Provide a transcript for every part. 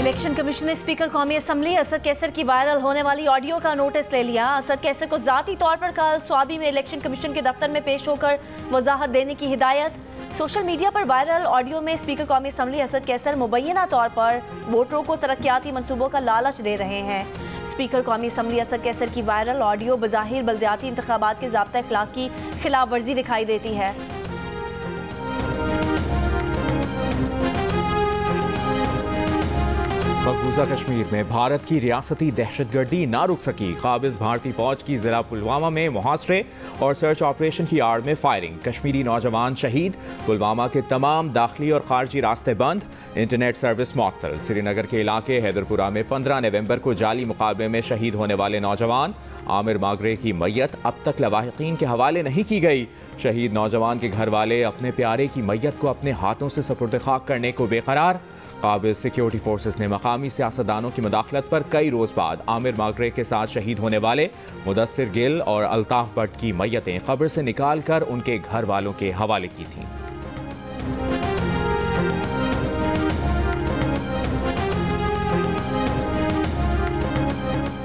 Election commission ने speaker कौमी assembly Asad Qaiser की वायरल होने वाली ऑडियो का नोटिस ले लिया। असद कैसर को जाती तौर पर कल स्वाबी में इलेक्शन कमीशन के दफ्तर में पेश होकर वजाहत देने की हिदायत। सोशल मीडिया पर वायरल ऑडियो में स्पीकर कौमी असम्बली असद कैसर मुबैना तौर पर वोटरों को तरक्याती मनसूबों का लालच दे रहे हैं। स्पीकर कौमी असम्बली असद कैसर की वायरल ऑडियो बज़ाहिर बल्दियाती इंतखाबात के ज़ाब्ता अखलाक की खिलाफ वर्जी दिखाई देती है। मकबूजा कश्मीर में भारत की रियासती दहशतगर्दी ना रुक सकी। काबिज भारतीय फौज की जिला पुलवामा में मुहासरे और सर्च ऑपरेशन की आड़ में फायरिंग। कश्मीरी नौजवान शहीद। पुलवामा के तमाम दाखिली और खारजी रास्ते बंद। इंटरनेट सर्विस मुअत्तल। श्रीनगर के इलाके हैदरपुरा में 15 नवंबर को जाली मुकाबले में शहीद होने वाले नौजवान आमिर मागरे की मैयत अब तक लवाहिकीन के हवाले नहीं की गई। शहीद नौजवान के घर वाले अपने प्यारे की मैयत को अपने हाथों से सुपुर्द खाक करने को बेकरार। काबिज सिक्योरिटी फोर्सेस ने मकामी सियासतदानों की मुदाखलत पर कई रोज बाद आमिर मागरे के साथ शहीद होने वाले मुदस्सिर गिल और अल्ताफ भट्ट की मैयतें कब्र से निकाल कर उनके घर वालों के हवाले की थीं।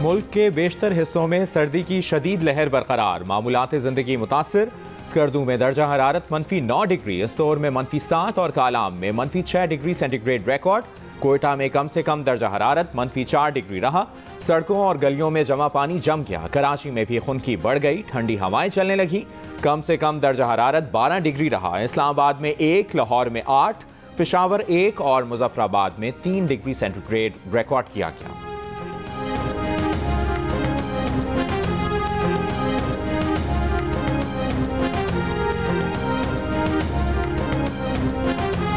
मुल्क के बेशतर हिस्सों में सर्दी की शदीद लहर बरकरार। मामूलात ज़िंदगी मुतासिर। स्कर्दू में दर्जा हरारत -9 डिग्री, इस्तोर में -7 और कालाम में -6 डिग्री सेंटीग्रेड रिकॉर्ड। कोयटा में कम से कम दर्जा हरारत -4 डिग्री रहा। सड़कों और गलियों में जमा पानी जम गया। कराची में भी खुनकी बढ़ गई। ठंडी हवाएं चलने लगी। कम से कम दर्जा हरारत 12 डिग्री रहा। इस्लामाबाद में 1, लाहौर में 8, पेशावर 1 और मुजफ्फराबाद में 3 डिग्री सेंटीग्रेड रिकॉर्ड किया गया।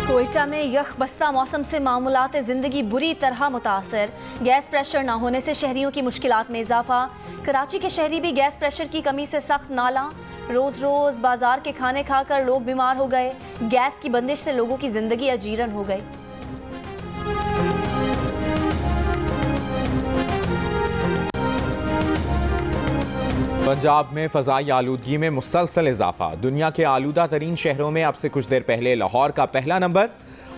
कोयटा में यख बस्ता मौसम से मामूलात ज़िंदगी बुरी तरह मुतासर। गैस प्रेशर न होने से शहरियों की मुश्किलात में इजाफा। कराची के शहरी भी गैस प्रेशर की कमी से सख्त नाला। रोज़ रोज़ बाजार के खाने खाकर लोग बीमार हो गए। गैस की बंदिश से लोगों की ज़िंदगी अजीरन हो गई। पंजाब में फ़ज़ाई आलूदगी में मुसलसल इजाफा। दुनिया के आलूदा तरीन शहरों में अब से कुछ देर पहले लाहौर का पहला नंबर,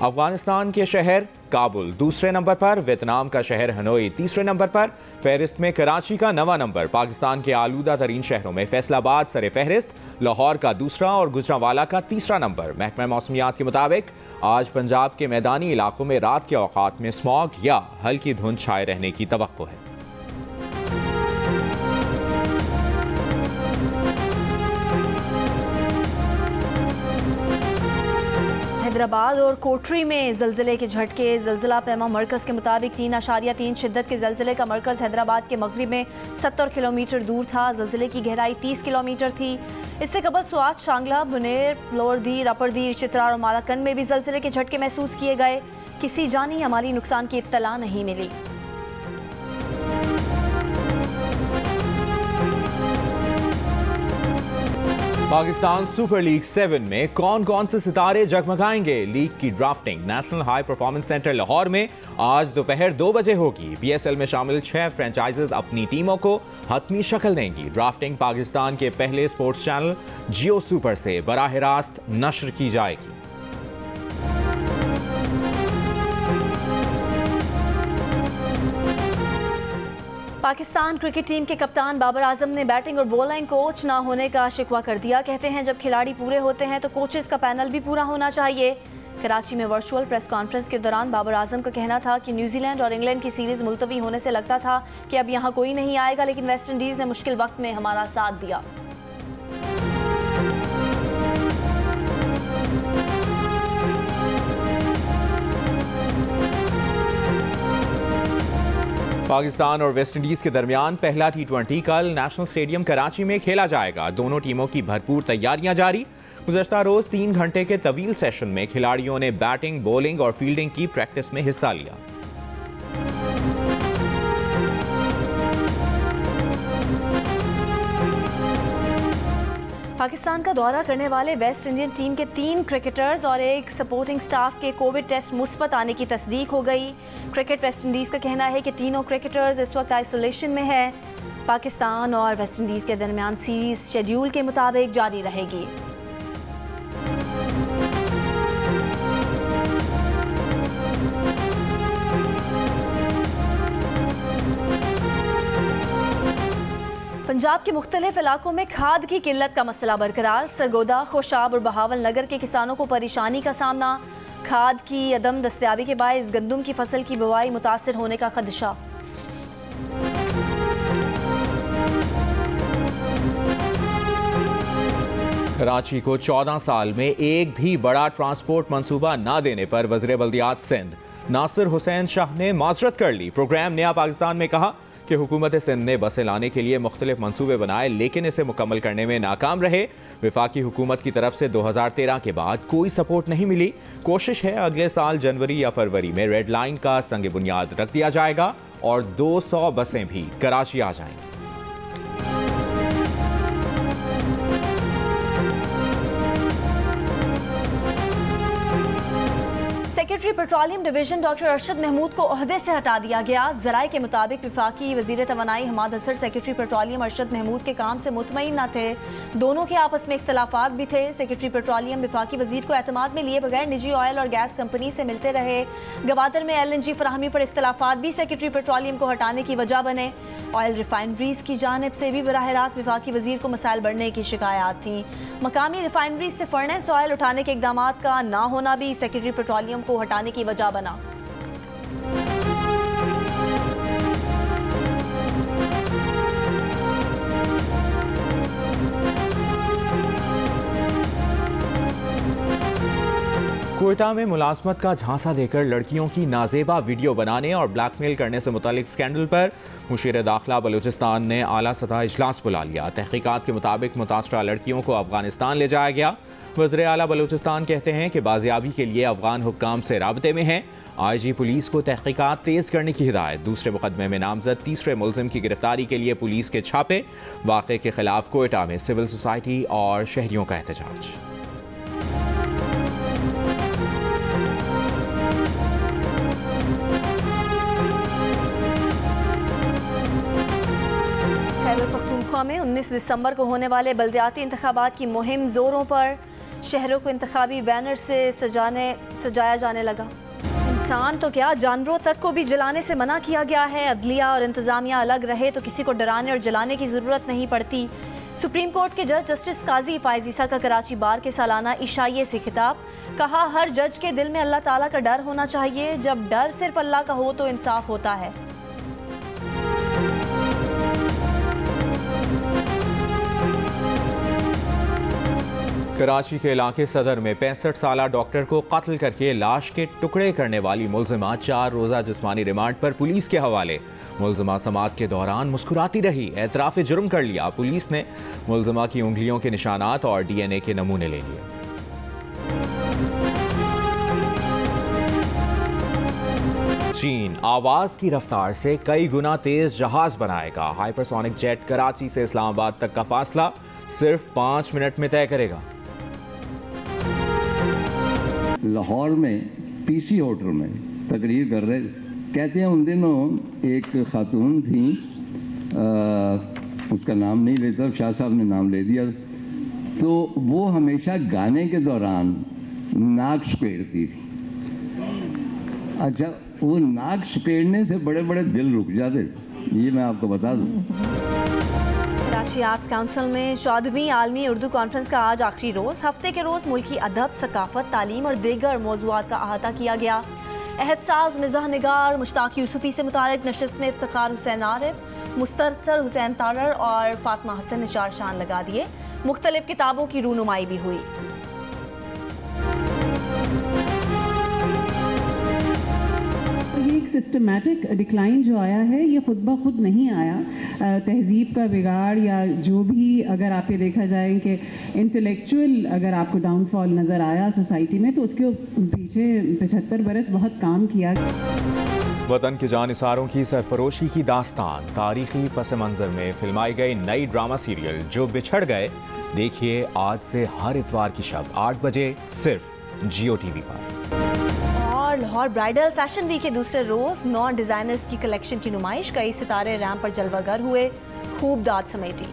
अफगानिस्तान के शहर काबुल दूसरे नंबर पर, वियतनाम का शहर हनोई तीसरे नंबर पर। फहरिस्त में कराची का 9वां नंबर। पाकिस्तान के आलूदा तरीन शहरों में फैसलाबाद सरे फहरिस्त, लाहौर का दूसरा और गुजरांवाला का तीसरा नंबर। महकमा मौसमियात के मुताबिक आज पंजाब के मैदानी इलाकों में रात के औकात में स्मॉग या हल्की धुंध छाए रहने की तवक्को है। हैदराबाद और कोटरी में ज़लज़ले के झटके। ज़लज़ला पैमा मरकज़ के मुताबिक 3.3 शिद्दत के ज़लज़ले का मरकज़ हैदराबाद के मगरिब में 70 किलोमीटर दूर था। ज़लज़ले की गहराई 30 किलोमीटर थी। इससे कबल सुआत, शांगला, बुनेर, लोअरदीर, अपरदीर, चित्रार और मालाकंड में भी ज़लज़ले के झटके महसूस किए गए। किसी जानी या माली नुकसान की इत्तला नहीं मिली। पाकिस्तान सुपर लीग 7 में कौन कौन से सितारे जगमगाएंगे? लीग की drafting national high performance centre Lahore में आज दोपहर 2 बजे होगी। PSL में शामिल 6 फ्रेंचाइजेज अपनी टीमों को हतमी शक्ल देंगी। ड्राफ्टिंग पाकिस्तान के पहले स्पोर्ट्स चैनल जियो सुपर से बराह रास्त नश्र की जाएगी। पाकिस्तान क्रिकेट टीम के कप्तान बाबर आजम ने बैटिंग और बॉलिंग कोच ना होने का शिकवा कर दिया। कहते हैं जब खिलाड़ी पूरे होते हैं तो कोचेस का पैनल भी पूरा होना चाहिए। कराची में वर्चुअल प्रेस कॉन्फ्रेंस के दौरान बाबर आजम का कहना था कि न्यूजीलैंड और इंग्लैंड की सीरीज मुलतवी होने से लगता था कि अब यहाँ कोई नहीं आएगा, लेकिन वेस्ट इंडीज़ ने मुश्किल वक्त में हमारा साथ दिया। पाकिस्तान और वेस्ट इंडीज के दरमियान पहला T20 कल नेशनल स्टेडियम कराची में खेला जाएगा। दोनों टीमों की भरपूर तैयारियां जारी। गुज़श्ता रोज 3 घंटे के तवील सेशन में खिलाड़ियों ने बैटिंग, बॉलिंग और फील्डिंग की प्रैक्टिस में हिस्सा लिया। पाकिस्तान का दौरा करने वाले वेस्ट इंडियन टीम के 3 क्रिकेटर्स और एक सपोर्टिंग स्टाफ के कोविड टेस्ट मुस्बत आने की तस्दीक हो गई। क्रिकेट वेस्ट इंडीज़ का कहना है कि तीनों क्रिकेटर्स इस वक्त आइसोलेशन में है। पाकिस्तान और वेस्ट इंडीज़ के दरमियान सीरीज शेड्यूल के मुताबिक जारी रहेगी। पंजाब के मुख्तलिफ इलाकों में खाद की किल्लत का मसला बरकरार। सरगोदा, खुशाब और बहावल नगर के किसानों को परेशानी का सामना। खाद की अदम दस्तयाबी के बायस गंदम की फसल की बुवाई मुतासिर होने का खदशा। कराची को 14 साल में एक भी बड़ा ट्रांसपोर्ट मंसूबा न देने पर वज़ीर बल्दियात सिंध नासिर हुसैन शाह ने माजरत कर ली। प्रोग्राम नया पाकिस्तान में कहा कि हुकूमत सिंध ने बसें लाने के लिए मुख्तलिफ मंसूबे बनाए, लेकिन इसे मुकम्मल करने में नाकाम रहे। वफाकी हुकूमत की तरफ से 2013 के बाद कोई सपोर्ट नहीं मिली। कोशिश है अगले साल जनवरी या फरवरी में रेड लाइन का संग बुनियाद रख दिया जाएगा और 200 बसें भी कराची आ जाएंगी। Secretary petroleum division doctor Arshad Mahmood को ओहदे से हटा दिया गया। ज़राए के मुताबिक वफाकी वज़ीर तवानाई हमाद हसर सेक्रेटरी पेट्रोलियम अरशद महमूद के काम से मुतमईन न थे। दोनों के आपस में इख्तलाफात भी थे। सेक्रेटरी पेट्रोलियम वफाकी वज़ीर को एतमाद में लिए बगैर निजी ऑयल और गैस कंपनी से मिलते रहे। गवादर में LNG फराहमी पर इख्तलाफात भी सेक्रेटरी पेट्रोलियम को हटाने की वजह बने। ऑयल रिफाइनरीज की जानिब से भी बराह रास्त वफाकी वज़ीर को मसाइल बढ़ने की शिकायत थी। मकामी रिफाइनरीज से फर्नेस ऑयल उठाने के इकदाम का ना होना भी सेक्रेटरी पेट्रोलियम को हटाने की वजह बना। कोयटा में मुलाजमत का झांसा देकर लड़कियों की नाजेबा वीडियो बनाने और ब्लैकमेल करने से मुतालिक स्कैंडल पर मुशीर दाखिला बलूचिस्तान ने आला सतह इजलास बुला लिया। तहकीकात के मुताबिक मुतासरा लड़कियों को अफगानिस्तान ले जाया गया। वज़ीर आला बलूचिस्तान कहते हैं कि बाजियाबी के लिए अफगान हुक्काम से राबते में हैं। IG पुलिस को तहकीकात तेज करने की हिदायत। दूसरे मुकदमे में नामजद तीसरे मुलजिम की गिरफ्तारी के लिए पुलिस के छापे। वाक़े के खिलाफ कोयटा में सिविल सोसाइटी और शहरियों का एहतजाज। खैबर पख्तूनख्वा में 19 दिसंबर को होने वाले बल्दियाती इंतखाबात की मुहिम जोरों पर। शहरों को इंतखाबी बैनर से सजाया जाने लगा। इंसान तो क्या, जानवरों तक को भी जलाने से मना किया गया है। अदलिया और इंतजामिया अलग रहे तो किसी को डराने और जलाने की ज़रूरत नहीं पड़ती। सुप्रीम कोर्ट के जज जस्टिस काजी फायज़ ईसा का कराची बार के सालाना इशाइये से खिताब। कहा, हर जज के दिल में अल्लाह ताला का डर होना चाहिए। जब डर सिर्फ अल्लाह का हो तो इंसाफ होता है। कराची के इलाके सदर में 65 साला डॉक्टर को कत्ल करके लाश के टुकड़े करने वाली मुलजिमा 4 रोज़ा जिस्मानी रिमांड पर पुलिस के हवाले। मुलजिमा समाअत के दौरान मुस्कुराती रही, एतराफ़ जुर्म कर लिया। पुलिस ने मुलजिमा की उंगलियों के निशानात और DNA के नमूने ले लिए। चीन आवाज की रफ्तार से कई गुना तेज जहाज बनाएगा। हाइपरसोनिक जेट कराची से इस्लामाबाद तक का फासला सिर्फ 5 मिनट में तय करेगा। लाहौर में PC होटल में तकरीर कर रहे, कहते हैं उन दिनों एक खातून थी, उसका नाम नहीं लेता, शाह साहब ने नाम ले दिया, तो वो हमेशा गाने के दौरान नाक सुपेड़ती थी। अच्छा, वो नाक सुपेड़ने से बड़े बड़े दिल रुक जाते, ये मैं आपको बता दूं। कराची आर्ट्स काउंसिल में 14वीं आलमी उर्दू कॉन्फ्रेंस का आज आखिरी रोज़। हफ्ते के रोज़ मुल्की अदब, सकाफत, तालीम और दीगर मौज़ूआत का अहाता किया गया। एहतसास मिज़ाह निगार मुश्ताक यूसुफ़ी से मुतालिक नशिस्त में इफ्तिखार हुसैन आरिफ, मुस्तरसर हुसैन तारर और फातिमा हसन ने चार शान लगा दिए। मुख्तलिफ किताबों की रूनुमाई भी हुई। एक सिस्टमैटिक डिक्लाइन जो आया है ये खुद ब खुद नहीं आया। तहजीब का बिगाड़ या जो भी अगर आप ये देखा जाए कि इंटेलेक्चुअल अगर आपको डाउनफॉल नज़र आया सोसाइटी में, तो उसके पीछे 75 बरस बहुत काम किया। वतन के जानिसारों की सरफरोशी की दास्तान, तारीखी पस मंजर में फिल्माई गई नई ड्रामा सीरियल जो बिछड़ गए। देखिए आज से हर इतवार की शब 8 बजे सिर्फ जियो टीवी पर। और लाहौर ब्राइडल फैशन वीक के दूसरे रोज नॉन डिजाइनर्स की कलेक्शन की नुमाइश, कई सितारे रैंप पर जलवागर हुए, खूब दाद समेटी।